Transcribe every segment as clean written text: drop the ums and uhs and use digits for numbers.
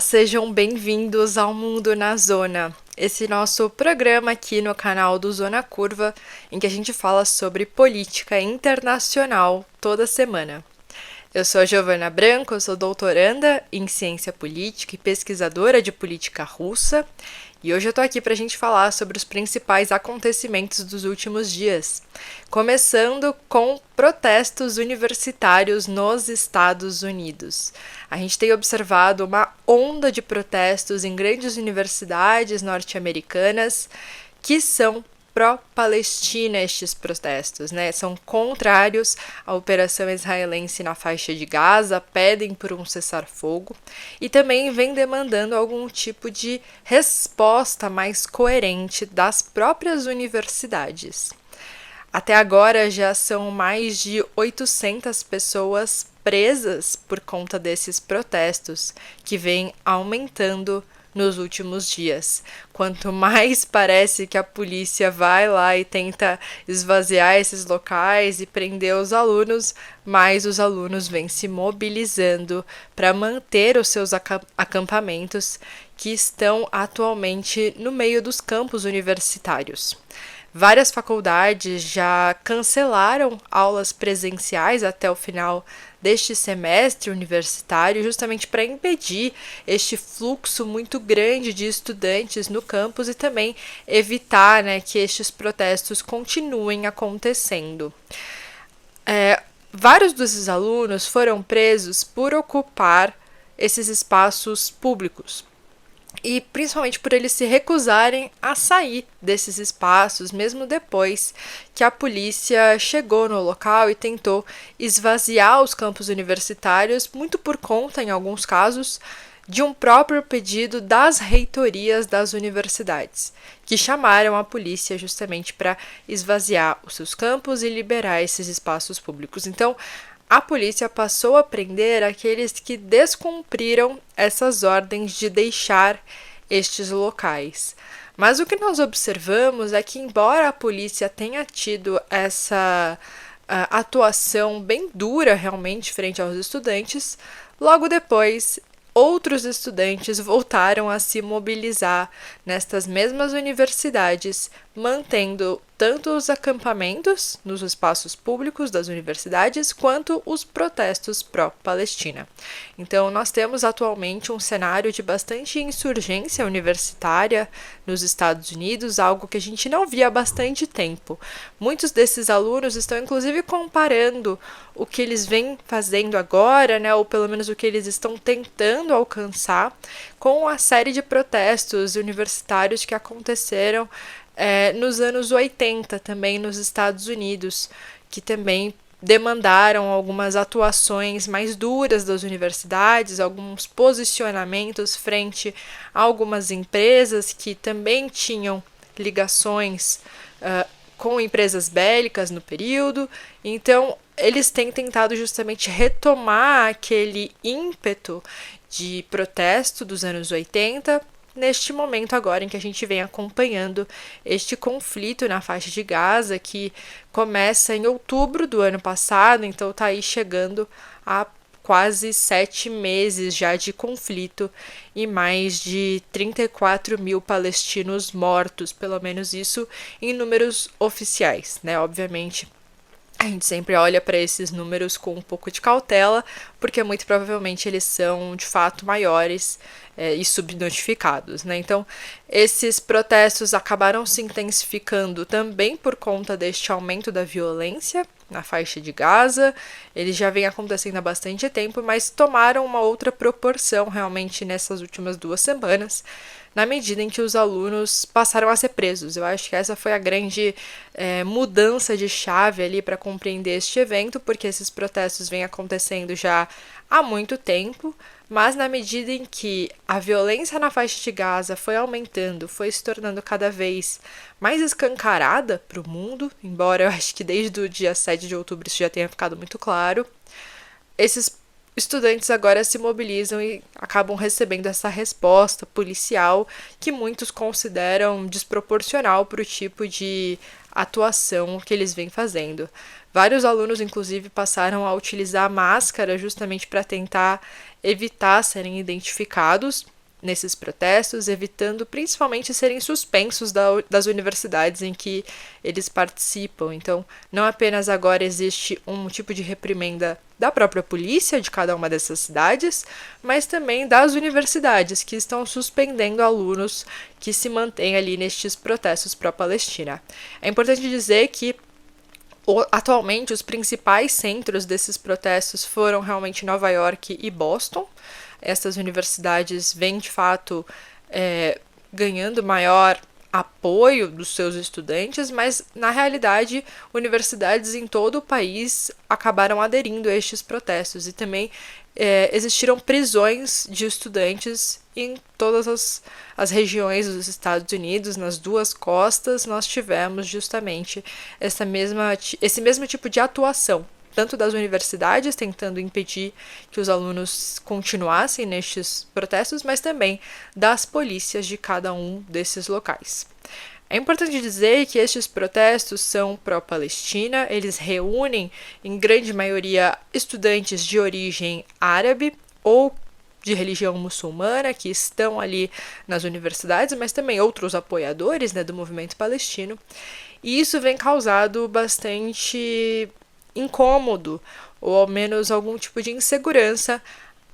Sejam bem-vindos ao Mundo na Zona. Esse nosso programa aqui no canal do Zona Curva, em que a gente fala sobre política internacional toda semana. Eu sou a Giovana Branco, eu sou doutoranda em ciência política e pesquisadora de política russa, e hoje eu tô aqui pra gente falar sobre os principais acontecimentos dos últimos dias, começando com protestos universitários nos Estados Unidos. A gente tem observado uma onda de protestos em grandes universidades norte-americanas que são pró-Palestina estes protestos, né? São contrários à operação israelense na faixa de Gaza, pedem por um cessar-fogo e também vem demandando algum tipo de resposta mais coerente das próprias universidades. Até agora já são mais de 800 pessoas presas por conta desses protestos, que vêm aumentando nos últimos dias. Quanto mais parece que a polícia vai lá e tenta esvaziar esses locais e prender os alunos, mais os alunos vêm se mobilizando para manter os seus acampamentos que estão atualmente no meio dos campos universitários. Várias faculdades já cancelaram aulas presenciais até o final deste semestre universitário, justamente para impedir este fluxo muito grande de estudantes no campus e também evitar, que estes protestos continuem acontecendo. Vários desses alunos foram presos por ocupar esses espaços públicos. E principalmente por eles se recusarem a sair desses espaços, mesmo depois que a polícia chegou no local e tentou esvaziar os campos universitários, muito por conta, em alguns casos, de um próprio pedido das reitorias das universidades, que chamaram a polícia justamente para esvaziar os seus campos e liberar esses espaços públicos. Então, a polícia passou a prender aqueles que descumpriram essas ordens de deixar estes locais. Mas o que nós observamos é que, embora a polícia tenha tido essa atuação bem dura realmente frente aos estudantes, logo depois outros estudantes voltaram a se mobilizar nestas mesmas universidades, mantendo tanto os acampamentos nos espaços públicos das universidades, quanto os protestos pró-Palestina. Então, nós temos atualmente um cenário de bastante insurgência universitária nos Estados Unidos, algo que a gente não via há bastante tempo. Muitos desses alunos estão, inclusive, comparando o que eles vêm fazendo agora, ou pelo menos o que eles estão tentando alcançar, com a série de protestos universitários que aconteceram nos anos 80 também nos Estados Unidos, que também demandaram algumas atuações mais duras das universidades, alguns posicionamentos frente a algumas empresas que também tinham ligações com empresas bélicas no período. Então, eles têm tentado justamente retomar aquele ímpeto de protesto dos anos 80, neste momento agora em que a gente vem acompanhando este conflito na faixa de Gaza, que começa em outubro do ano passado, então está aí chegando a quase 7 meses já de conflito e mais de 34 mil palestinos mortos, pelo menos isso em números oficiais, Obviamente, a gente sempre olha para esses números com um pouco de cautela, porque muito provavelmente eles são de fato maiores e subnotificados, Então, esses protestos acabaram se intensificando também por conta deste aumento da violência na faixa de Gaza. Eles já vem acontecendo há bastante tempo, mas tomaram uma outra proporção realmente nessas últimas 2 semanas, na medida em que os alunos passaram a ser presos. Eu acho que essa foi a grande mudança de chave ali para compreender este evento, porque esses protestos vêm acontecendo já há muito tempo, mas na medida em que a violência na faixa de Gaza foi aumentando, foi se tornando cada vez mais escancarada para o mundo, embora eu acho que desde o dia 7 de outubro isso já tenha ficado muito claro, esses estudantes agora se mobilizam e acabam recebendo essa resposta policial que muitos consideram desproporcional para o tipo de atuação que eles vêm fazendo. Vários alunos, inclusive, passaram a utilizar máscara justamente para tentar evitar serem identificados. nesses protestos, evitando principalmente serem suspensos das universidades em que eles participam. Então, não apenas agora existe um tipo de reprimenda da própria polícia de cada uma dessas cidades, mas também das universidades que estão suspendendo alunos que se mantêm ali nestes protestos pró-Palestina. É importante dizer que atualmente, os principais centros desses protestos foram realmente Nova York e Boston. Essas universidades vêm, de fato, ganhando maior apoio dos seus estudantes, mas, na realidade, universidades em todo o país acabaram aderindo a estes protestos. E também existiram prisões de estudantes em todas as regiões dos Estados Unidos, nas duas costas, nós tivemos justamente esse mesmo tipo de atuação, tanto das universidades tentando impedir que os alunos continuassem nestes protestos, mas também das polícias de cada um desses locais. É importante dizer que estes protestos são pró-Palestina, eles reúnem, em grande maioria, estudantes de origem árabe ou de religião muçulmana que estão ali nas universidades, mas também outros apoiadores, do movimento palestino. E isso vem causado bastante incômodo, ou ao menos algum tipo de insegurança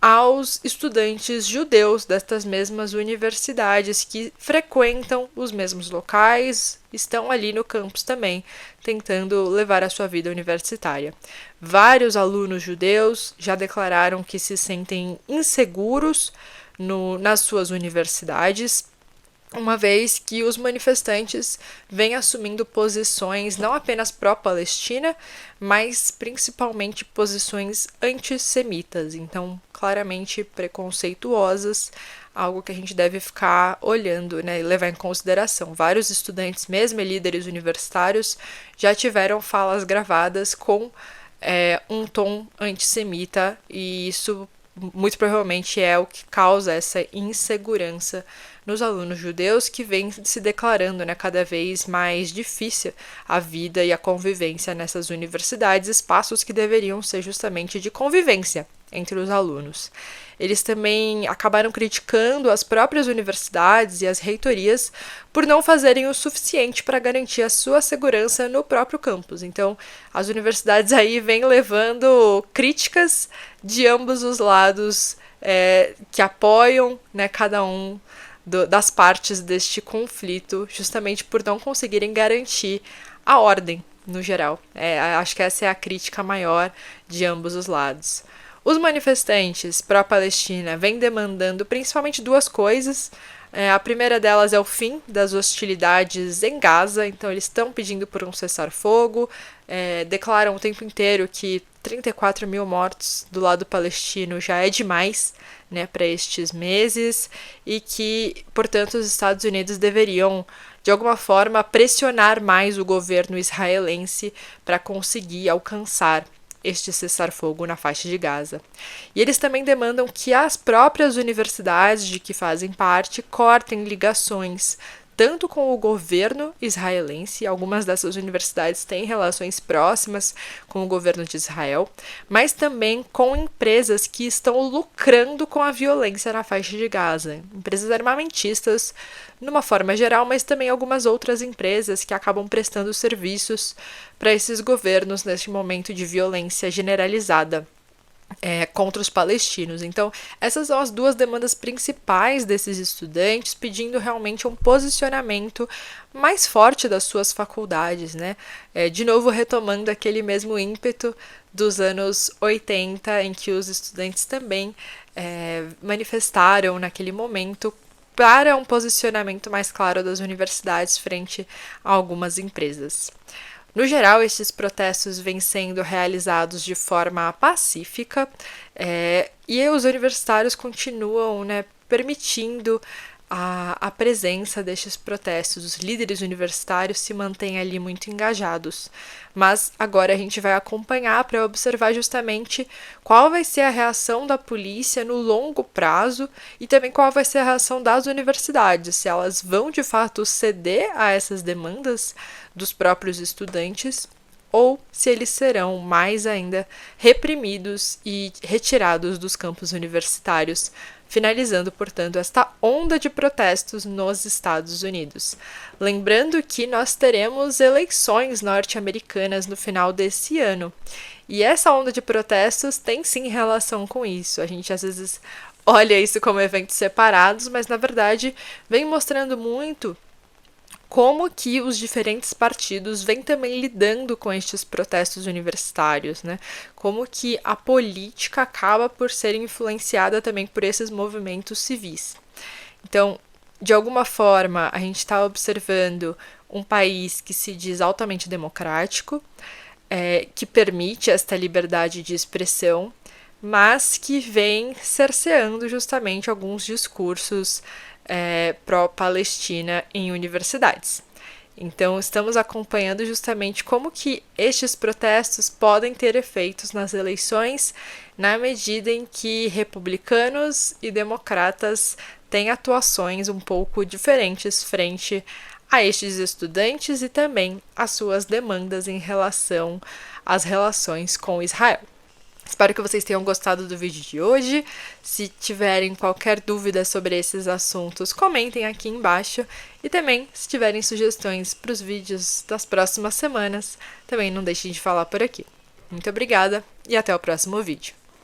aos estudantes judeus destas mesmas universidades que frequentam os mesmos locais, estão ali no campus também, tentando levar a sua vida universitária. Vários alunos judeus já declararam que se sentem inseguros nas suas universidades, uma vez que os manifestantes vêm assumindo posições não apenas pró-Palestina, mas principalmente posições antissemitas, então claramente preconceituosas, algo que a gente deve ficar olhando, e levar em consideração. Vários estudantes, mesmo líderes universitários, já tiveram falas gravadas com um tom antissemita, e isso muito provavelmente é o que causa essa insegurança nos alunos judeus, que vem se declarando cada vez mais difícil a vida e a convivência nessas universidades, espaços que deveriam ser justamente de convivência entre os alunos. Eles também acabaram criticando as próprias universidades e as reitorias por não fazerem o suficiente para garantir a sua segurança no próprio campus. Então, as universidades aí vêm levando críticas de ambos os lados que apoiam cada um das partes deste conflito, justamente por não conseguirem garantir a ordem no geral. Acho que essa é a crítica maior de ambos os lados. Os manifestantes pró-Palestina vêm demandando principalmente duas coisas. A primeira delas é o fim das hostilidades em Gaza, então eles estão pedindo por um cessar-fogo, declaram o tempo inteiro que 34 mil mortos do lado palestino já é demais para estes meses, e que, portanto, os Estados Unidos deveriam, de alguma forma, pressionar mais o governo israelense para conseguir alcançar este cessar-fogo na faixa de Gaza. E eles também demandam que as próprias universidades de que fazem parte cortem ligações tanto com o governo israelense, algumas dessas universidades têm relações próximas com o governo de Israel, mas também com empresas que estão lucrando com a violência na faixa de Gaza, empresas armamentistas, numa forma geral, mas também algumas outras empresas que acabam prestando serviços para esses governos neste momento de violência generalizada contra os palestinos. Então, essas são as duas demandas principais desses estudantes, pedindo realmente um posicionamento mais forte das suas faculdades, de novo retomando aquele mesmo ímpeto dos anos 80, em que os estudantes também manifestaram naquele momento para um posicionamento mais claro das universidades frente a algumas empresas. No geral, esses protestos vêm sendo realizados de forma pacífica, e os universitários continuam permitindo a presença destes protestos. Os líderes universitários se mantêm ali muito engajados. Mas agora a gente vai acompanhar para observar justamente qual vai ser a reação da polícia no longo prazo e também qual vai ser a reação das universidades, se elas vão de fato ceder a essas demandas dos próprios estudantes ou se eles serão mais ainda reprimidos e retirados dos campos universitários finalizando, portanto, esta onda de protestos nos Estados Unidos. Lembrando que nós teremos eleições norte-americanas no final desse ano. E essa onda de protestos tem sim relação com isso. A gente às vezes olha isso como eventos separados, mas na verdade vem mostrando muito como que os diferentes partidos vêm também lidando com estes protestos universitários, né? Como que a política acaba por ser influenciada também por esses movimentos civis. Então, de alguma forma, a gente está observando um país que se diz altamente democrático, que permite esta liberdade de expressão, mas que vem cerceando justamente alguns discursos pró-Palestina em universidades. Então, estamos acompanhando justamente como que estes protestos podem ter efeitos nas eleições, na medida em que republicanos e democratas têm atuações um pouco diferentes frente a estes estudantes e também às suas demandas em relação às relações com Israel. Espero que vocês tenham gostado do vídeo de hoje. Se tiverem qualquer dúvida sobre esses assuntos, comentem aqui embaixo. E também, se tiverem sugestões para os vídeos das próximas semanas, também não deixem de falar por aqui. Muito obrigada e até o próximo vídeo.